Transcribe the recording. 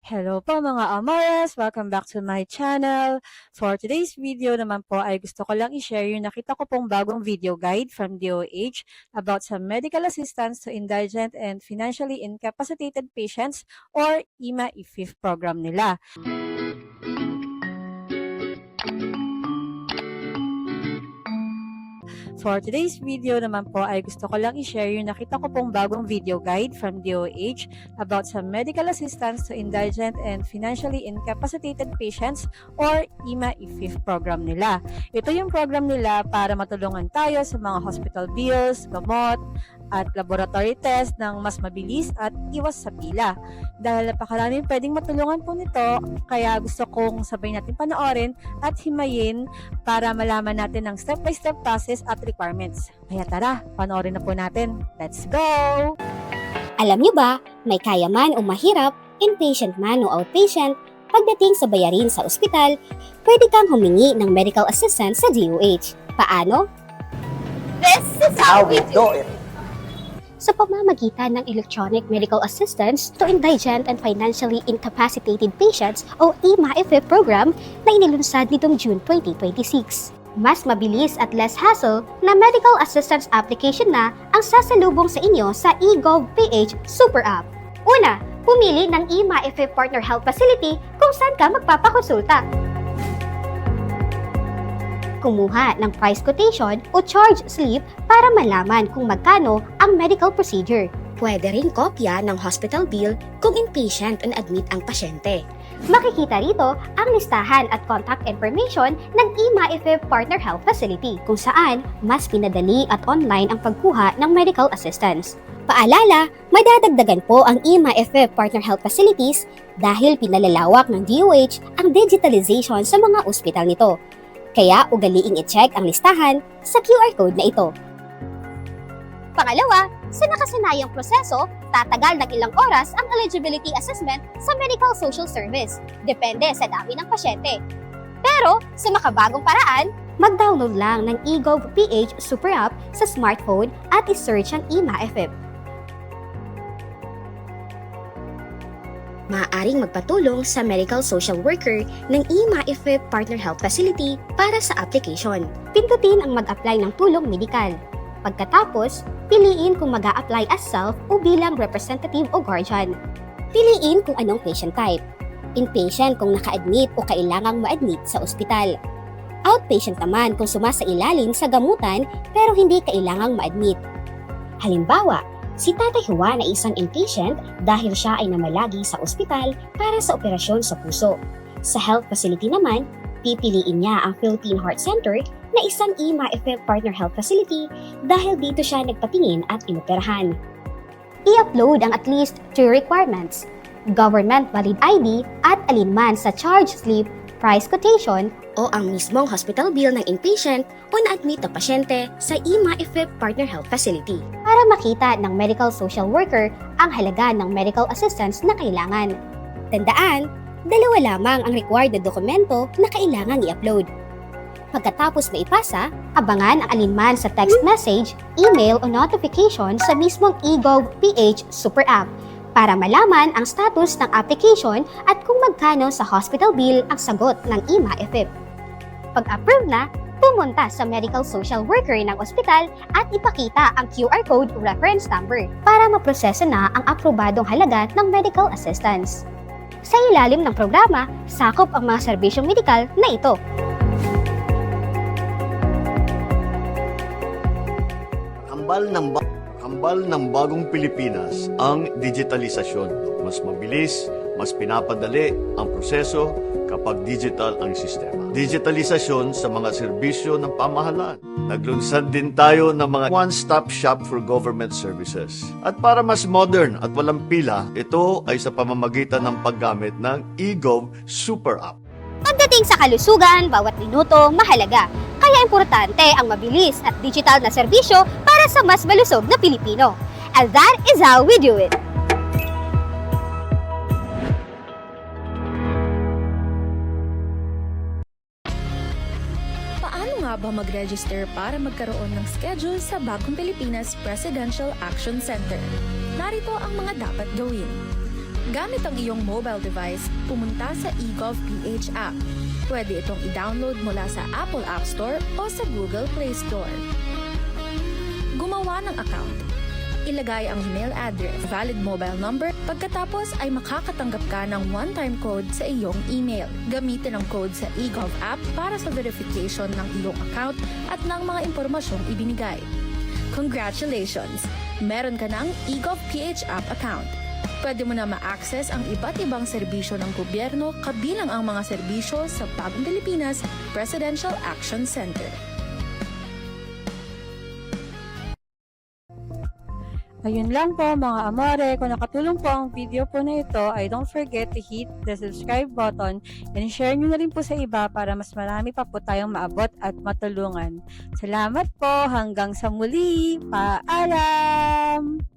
Hello po mga Amores! Welcome back to my channel. For today's video naman po ay gusto ko lang i-share yung nakita ko pong bagong video guide from DOH about some medical assistance to indigent and financially incapacitated patients or IMA-IFIF program nila. For today's video naman po ay gusto ko lang i-share yung nakita ko pong bagong video guide from DOH about some medical assistance to indigent and financially incapacitated patients or IMA-IFIF program nila. Ito yung program nila para matulungan tayo sa mga hospital bills, gamot, at laboratory test ng mas mabilis at iwas sa pila. Dahil napakaraming pwedeng matulungan po nito, kaya gusto kong sabay natin panoorin at himayin para malaman natin ang step-by-step process at requirements. Kaya tara, panoorin na po natin. Let's go! Alam niyo ba, may kaya man o mahirap, inpatient man o outpatient, pagdating sa bayarin sa ospital, pwede kang humingi ng medical assistance sa DOH. Paano? This is how we do it. Sa pamamagitan ng Electronic Medical Assistance to Indigent and Financially Incapacitated Patients o IMA-IFIP program na inilunsad nitong June 2026. Mas mabilis at less hassle na medical assistance application na ang sasalubong sa inyo sa eGov.ph Super App. Una, pumili ng IMA-IFIP Partner Health Facility kung saan ka magpapakonsulta. Kumuha ng price quotation o charge slip para malaman kung magkano ang medical procedure. Pwede rin kopya ng hospital bill kung inpatient and admit ang pasyente. Makikita rito ang listahan at contact information ng IMA-IFIP Partner Health Facility kung saan mas pinadali at online ang pagkuha ng medical assistance. Paalala, madadagdagan po ang IMA-IFIP Partner Health Facilities dahil pinalalawak ng DOH ang digitalization sa mga ospital nito. Kaya ugaliing i-check ang listahan sa QR code na ito. Pangalawa, sa nakasanayang proseso, tatagal ng ilang oras ang eligibility assessment sa Medical Social Service, depende sa dami ng pasyente. Pero sa makabagong paraan, mag-download lang ng eGov.ph Super App sa smartphone at i-search ang IMA-IFIP. Maaaring magpatulong sa medical social worker ng IMA-IFIP Partner Health Facility para sa application. Pindutin ang mag-apply ng tulong medikal. Pagkatapos, piliin kung mag-a-apply as self o bilang representative o guardian. Piliin kung anong patient type. Inpatient kung naka-admit o kailangang ma-admit sa ospital. Outpatient naman kung sumasailalim sa gamutan pero hindi kailangang ma-admit. Halimbawa, si Tatay Juan ay isang inpatient dahil siya ay namalagi sa ospital para sa operasyon sa puso. Sa health facility naman, pipiliin niya ang Philippine Heart Center na isang IMA-IFIP Partner Health Facility dahil dito siya nagpatingin at inoperahan. I-upload ang at least 2 requirements, government valid ID at alinman sa charge slip, price quotation o ang mismong hospital bill ng inpatient o na-admit na pasyente sa IMA-IFIP Partner Health Facility para makita ng medical social worker ang halaga ng medical assistance na kailangan. Tandaan, 2 lamang ang required na dokumento na kailangang i-upload. Pagkatapos maipasa, abangan ang alinman sa text message, email o notification sa mismong eGov.ph Super App para malaman ang status ng application at kung magkano sa hospital bill ang sagot ng IMA-IFIP. Pag-approve na, pumunta sa medical social worker ng ospital at ipakita ang QR code reference number para maproseso na ang aprobadong halaga ng medical assistance. Sa ilalim ng programa, sakop ang mga serbisyong medikal na ito. Kambal ng bagong Pilipinas ang digitalisasyon. Mas mabilis, mas pinapadali ang proseso kapag digital ang sistema. Digitalisasyon sa mga serbisyo ng pamahalaan. Naglunsad din tayo ng mga one-stop shop for government services. At para mas modern at walang pila, ito ay sa pamamagitan ng paggamit ng eGov Super App. Pagdating sa kalusugan, bawat minuto mahalaga. Kaya importante ang mabilis at digital na serbisyo para sa mas malusog na Pilipino. And that is how we do it. Paano nga ba mag-register para magkaroon ng schedule sa Bagong Pilipinas Presidential Action Center? Narito ang mga dapat gawin. Gamit ang iyong mobile device, pumunta sa eGovPH app. Pwede itong i-download mula sa Apple App Store o sa Google Play Store. Gumawa ng account. Ilagay ang email address, valid mobile number, pagkatapos ay makakatanggap ka ng one-time code sa iyong email. Gamitin ang code sa eGov app para sa verification ng iyong account at ng mga impormasyong ibinigay. Congratulations! Meron ka ng eGovPH app account. Pwede mo na ma-access ang iba't ibang serbisyo ng gobyerno kabilang ang mga serbisyo sa Bagong Pilipinas Presidential Action Center. Ayun lang po mga amore, kung nakatulong po ang video po na ito, ay don't forget to hit the subscribe button and share nyo na rin po sa iba para mas marami pa po tayong maabot at matulungan. Salamat po, hanggang sa muli, paalam!